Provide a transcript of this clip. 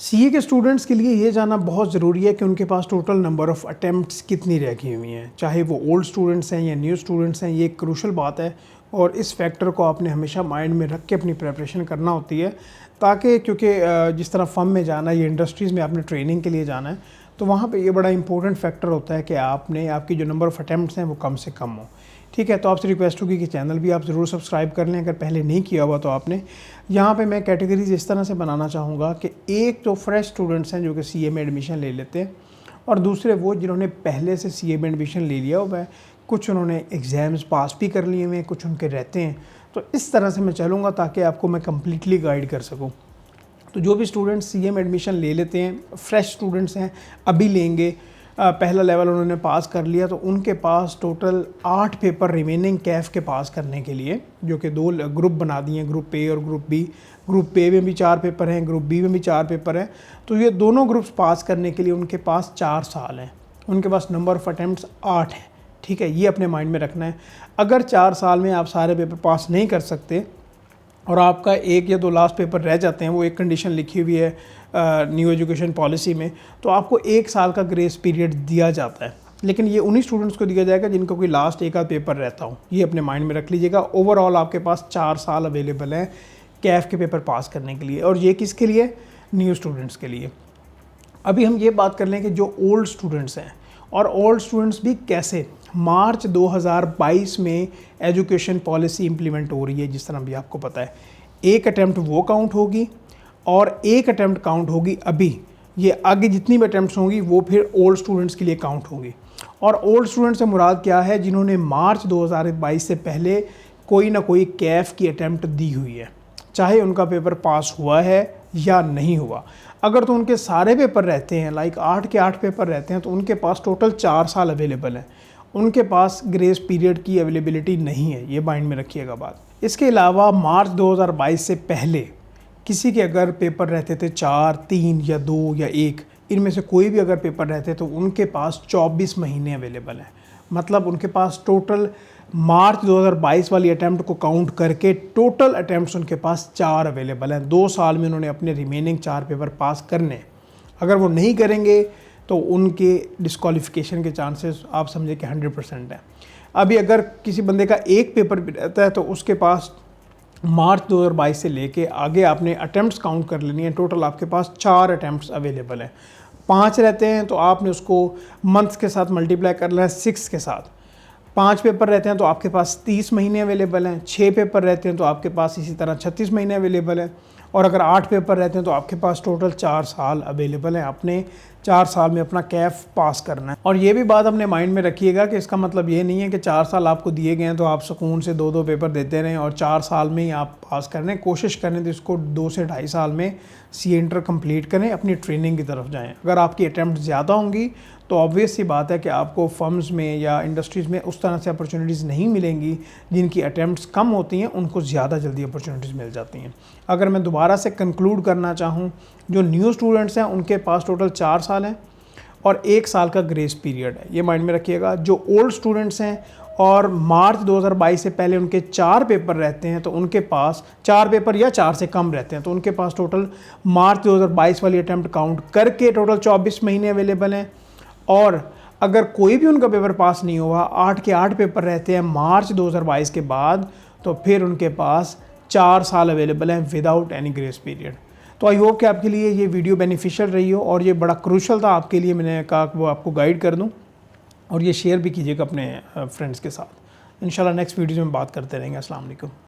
CA के students के लिए ये जानना बहुत ज़रूरी है कि उनके पास टोटल नंबर ऑफ़ अटैम्प्ट्स कितनी रखी हुई हैं, चाहे वो ओल्ड स्टूडेंट्स हैं या न्यू स्टूडेंट्स हैं। ये एक क्रूशल बात है और इस फैक्टर को आपने हमेशा माइंड में रख के अपनी प्रिपरेशन करना होती है, ताकि क्योंकि जिस तरह फर्म में जाना है या इंडस्ट्रीज़ में आपने ट्रेनिंग के लिए जाना है, तो वहाँ पे ये बड़ा इंपॉर्टेंट फैक्टर होता है कि आपकी जो नंबर ऑफ़ अटैम्प्ट्स हैं वो कम से कम हो। ठीक है, तो आपसे रिक्वेस्ट होगी कि चैनल भी आप ज़रूर सब्सक्राइब कर लें अगर पहले नहीं किया हुआ तो आपने। यहाँ पे मैं कैटेगरीज इस तरह से बनाना चाहूँगा कि एक तो फ्रेश स्टूडेंट्स हैं जो कि सीए में एडमिशन ले लेते हैं, और दूसरे वो जिन्होंने पहले से सीए में एडमिशन ले लिया हुआ है, कुछ उन्होंने एग्ज़ाम्स पास भी कर लिए हुए हैं, कुछ उनके रहते हैं। तो इस तरह से मैं चलूँगा ताकि आपको मैं कम्प्लीटली गाइड कर सकूँ। तो जो भी स्टूडेंट्स सीए में एडमिशन ले लेते हैं, फ्रेश स्टूडेंट्स हैं, अभी लेंगे, पहला लेवल उन्होंने पास कर लिया, तो उनके पास टोटल 8 पेपर रिमेनिंग कैफ के पास करने के लिए, जो कि 2 ग्रुप बना दिए हैं, ग्रुप ए और ग्रुप बी। ग्रुप ए में भी 4 पेपर हैं, ग्रुप बी में भी 4 पेपर हैं। तो ये दोनों ग्रुप्स पास करने के लिए उनके पास 4 साल हैं, उनके पास नंबर ऑफ़ अटैम्प्ट्स 8 हैं। ठीक है, ये अपने माइंड में रखना है। अगर 4 साल में आप सारे पेपर पास नहीं कर सकते और आपका 1 या 2 लास्ट पेपर रह जाते हैं, वो एक कंडीशन लिखी हुई है न्यू एजुकेशन पॉलिसी में, तो आपको 1 साल का ग्रेस पीरियड दिया जाता है। लेकिन ये उन्हीं स्टूडेंट्स को दिया जाएगा जिनका कोई लास्ट 1 आध पेपर रहता हो। ये अपने माइंड में रख लीजिएगा। ओवरऑल आपके पास 4 साल अवेलेबल हैं कैफ के पेपर पास करने के लिए, और ये किसके लिए? न्यू स्टूडेंट्स के लिए। अभी हम ये बात कर लें कि जो ओल्ड स्टूडेंट्स हैं, और ओल्ड स्टूडेंट्स भी कैसे। मार्च 2022 में एजुकेशन पॉलिसी इंप्लीमेंट हो रही है, जिस तरह भी आपको पता है। 1 अटैम्प्ट वो काउंट होगी और 1 अटैम्प्ट काउंट होगी अभी। ये आगे जितनी भी अटैम्प्ट्स होंगी वो फिर ओल्ड स्टूडेंट्स के लिए काउंट होगी। और ओल्ड स्टूडेंट्स से मुराद क्या है? जिन्होंने मार्च 2022 से पहले कोई ना कोई कैफ की अटैम्प्ट दी हुई है, चाहे उनका पेपर पास हुआ है या नहीं हुआ। अगर तो उनके सारे पेपर रहते हैं, लाइक 8 के 8 पेपर रहते हैं, तो उनके पास टोटल 4 साल अवेलेबल हैं। उनके पास ग्रेस पीरियड की अवेलेबिलिटी नहीं है, ये माइंड में रखिएगा बात। इसके अलावा मार्च 2022 से पहले किसी के अगर पेपर रहते थे 4, 3 या 2 या 1, इनमें से कोई भी अगर पेपर रहते तो उनके पास 24 महीने अवेलेबल हैं। मतलब उनके पास टोटल मार्च 2022 वाली अटैम्प्ट को काउंट करके टोटल अटैम्प्ट्स उनके पास 4 अवेलेबल हैं। 2 साल में उन्होंने अपने रिमेनिंग 4 पेपर पास करने। अगर वो नहीं करेंगे तो उनके डिस्क्वालिफिकेशन के चांसेस आप समझे कि 100% है। अभी अगर किसी बंदे का 1 पेपर भी रहता है तो उसके पास मार्च 2022 से लेके आगे आपने अटैम्प्ट्स काउंट कर लेनी है। टोटल आपके पास 4 अटैम्प्ट्स अवेलेबल हैं। 5 रहते हैं तो आपने उसको मंथ्स के साथ मल्टीप्लाई कर लेना है 6 के साथ। 5 पेपर रहते हैं तो आपके पास 30 महीने अवेलेबल हैं। 6 पेपर रहते हैं तो आपके पास इसी तरह 36 महीने अवेलेबल हैं। और अगर 8 पेपर रहते हैं तो आपके पास टोटल 4 साल अवेलेबल हैं। आपने 4 साल में अपना कैफ पास करना है। और ये भी बात अपने माइंड में रखिएगा कि इसका मतलब ये नहीं है कि 4 साल आपको दिए गए हैं तो आप सुकून से 2-2 पेपर देते रहें और 4 साल में ही आप पास करने कोशिश करें, तो इसको 2 से 2.5 साल में सी इंटर कंप्लीट करें, अपनी ट्रेनिंग की तरफ जाएँ। अगर आपकी अटैम्प्ट ज़्यादा होंगी तो ऑब्वियस सी बात है कि आपको फर्म्स में या इंडस्ट्रीज़ में उस तरह से अपॉर्चुनिटीज़ नहीं मिलेंगी। जिनकी अटैम्प्ट्स कम होती हैं उनको ज़्यादा जल्दी अपॉर्चुनिटीज़ मिल जाती हैं। अगर मैं दोबारा से कंक्लूड करना चाहूँ, जो न्यू स्टूडेंट्स हैं उनके पास टोटल 4 साल हैं और 1 साल का ग्रेस पीरियड है, ये माइंड में रखिएगा। जो ओल्ड स्टूडेंट्स हैं और मार्च 2022 से पहले उनके 4 पेपर रहते हैं तो उनके पास 4 पेपर या 4 से कम रहते हैं तो उनके पास टोटल मार्च 2022 वाली अटैम्प्ट काउंट करके टोटल 24 महीने अवेलेबल हैं। और अगर कोई भी उनका पेपर पास नहीं हुआ, 8 के 8 पेपर रहते हैं मार्च 2022 के बाद, तो फिर उनके पास 4 साल अवेलेबल हैं विदाउट एनी ग्रेस पीरियड। तो आई होप कि आपके लिए ये वीडियो बेनिफिशियल रही हो और ये बड़ा क्रूशल था आपके लिए। मैंने कहा कि वो आपको गाइड कर दूं, और ये शेयर भी कीजिएगा अपने फ्रेंड्स के साथ। इंशाल्लाह नेक्स्ट वीडियो में बात करते रहेंगे। अस्सलाम वालेकुम।